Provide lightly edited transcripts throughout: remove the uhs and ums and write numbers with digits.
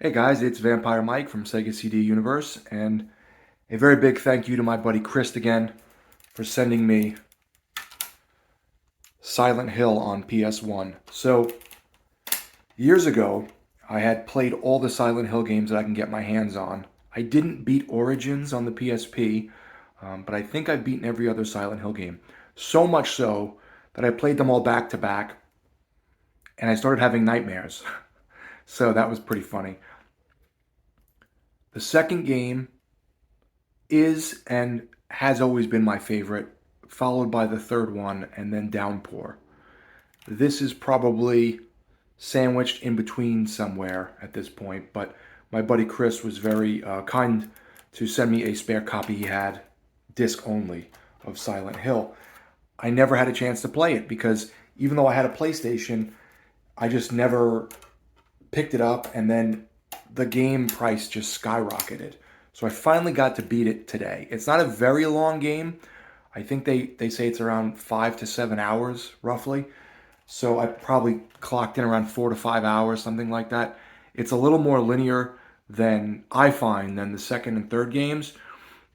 Hey guys, it's Vampire Mike from Sega CD Universe, and a very big thank you to my buddy Kris again for sending me Silent Hill on PS1. So, years ago, I had played all the Silent Hill games that I can get my hands on. I didn't beat Origins on the PSP, but I think I've beaten every other Silent Hill game. So much so that I played them all back to back, and I started having nightmares. So that was pretty funny. The second game is and has always been my favorite, followed by the third one and then Downpour. This is probably sandwiched in between somewhere at this point, but my buddy Kris was very kind to send me a spare copy he had, disc only, of Silent Hill. I never had a chance to play it because even though I had a PlayStation, I just never picked it up, and then the game price just skyrocketed. So I finally got to beat it today. It's not a very long game. I think they say it's around 5 to 7 hours, roughly. So I probably clocked in around 4 to 5 hours, something like that. It's a little more linear than I find than the second and third games,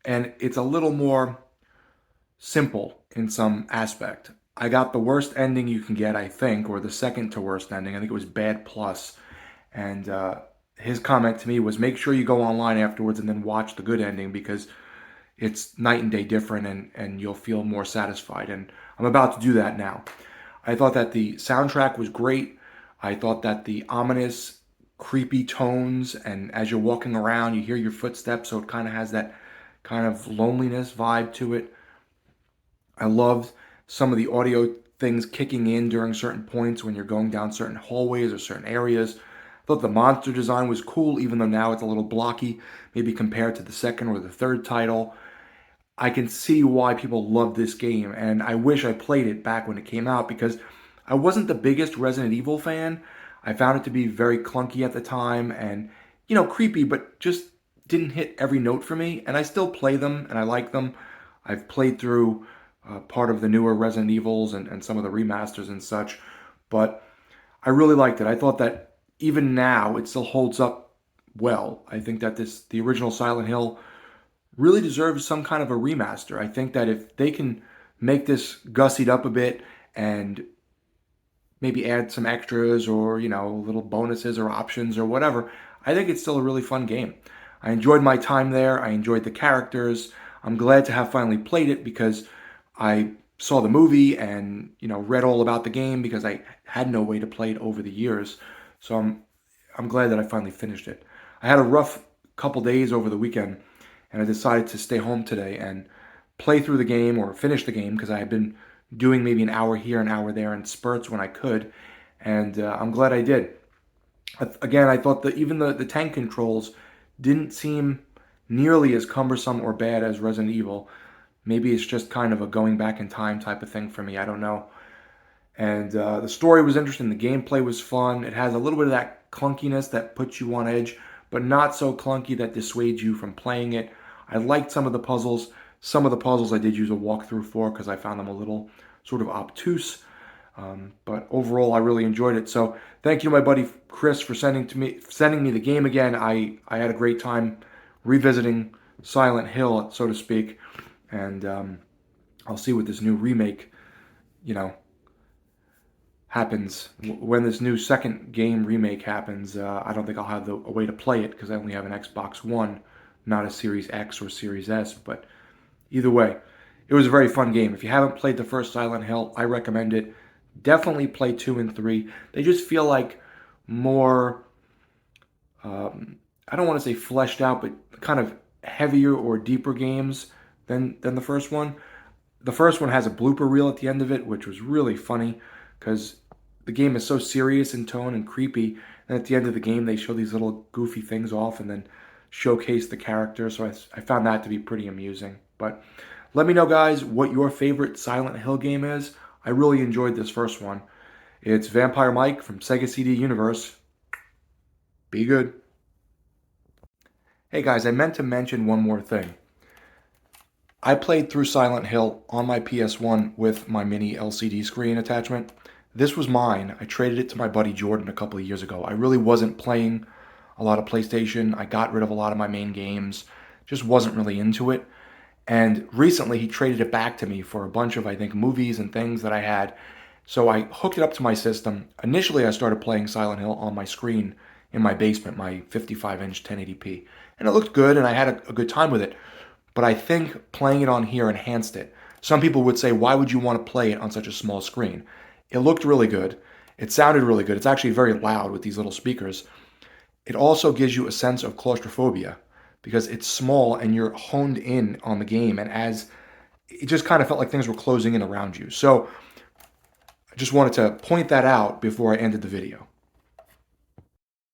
and it's a little more simple in some aspect. I got the worst ending you can get, I think, or the second to worst ending. I think it was bad plus. And his comment to me was make sure you go online afterwards and then watch the good ending because it's night and day different and you'll feel more satisfied. And I'm about to do that now. I thought that the soundtrack was great. I thought that the ominous, creepy tones, and as you're walking around, you hear your footsteps, so it kind of has that kind of loneliness vibe to it. I loved some of the audio things kicking in during certain points when you're going down certain hallways or certain areas. I thought the monster design was cool, even though now it's a little blocky, maybe compared to the second or the third title. I can see why people love this game, and I wish I played it back when it came out because I wasn't the biggest Resident Evil fan. I found it to be very clunky at the time and, creepy, but just didn't hit every note for me. And I still play them and I like them. I've played through part of the newer Resident Evils and some of the remasters and such, but I really liked it. I thought that even now it still holds up well. I think that the original Silent Hill really deserves some kind of a remaster. I think that if they can make this gussied up a bit and maybe add some extras or, little bonuses or options or whatever, I think it's still a really fun game. I enjoyed my time there. I enjoyed the characters. I'm glad to have finally played it because I saw the movie and, read all about the game because I had no way to play it over the years. So I'm glad that I finally finished it. I had a rough couple days over the weekend and I decided to stay home today and play through the game or finish the game because I had been doing maybe an hour here, an hour there in spurts when I could, and I'm glad I did. Again, I thought that even the tank controls didn't seem nearly as cumbersome or bad as Resident Evil. Maybe it's just kind of a going back in time type of thing for me. I don't know. And the story was interesting. The gameplay was fun. It has a little bit of that clunkiness that puts you on edge, but not so clunky that dissuades you from playing it. I liked some of the puzzles. Some of the puzzles I did use a walkthrough for because I found them a little sort of obtuse. But overall, I really enjoyed it. So thank you to my buddy Kris for sending me the game again. I had a great time revisiting Silent Hill, so to speak, and I'll see what this new remake, you know, happens when this new second game remake happens. I don't think I'll have a way to play it because I only have an Xbox One, not a Series X or Series S. But either way, it was a very fun game. If you haven't played the first Silent Hill, I recommend it. Definitely play 2 and 3. They just feel like more, I don't want to say fleshed out, but kind of heavier or deeper games than the first one. The first one has a blooper reel at the end of it, which was really funny because the game is so serious in tone and creepy. And at the end of the game, they show these little goofy things off and then showcase the character. So I found that to be pretty amusing. But let me know, guys, what your favorite Silent Hill game is. I really enjoyed this first one. It's Vampire Mike from Sega CD Universe. Be good. Hey, guys, I meant to mention one more thing. I played through Silent Hill on my PS1 with my mini LCD screen attachment. This was mine. I traded it to my buddy Jordan a couple of years ago. I really wasn't playing a lot of PlayStation. I got rid of a lot of my main games. Just wasn't really into it. And recently he traded it back to me for a bunch of, I think, movies and things that I had. So I hooked it up to my system. Initially, I started playing Silent Hill on my screen in my basement, my 55-inch 1080p. And it looked good, and I had a good time with it. But I think playing it on here enhanced it. Some people would say, why would you want to play it on such a small screen? It looked really good. It sounded really good. It's actually very loud with these little speakers. It also gives you a sense of claustrophobia because it's small and you're honed in on the game, and as it just kind of felt like things were closing in around you. So I just wanted to point that out before I ended the video.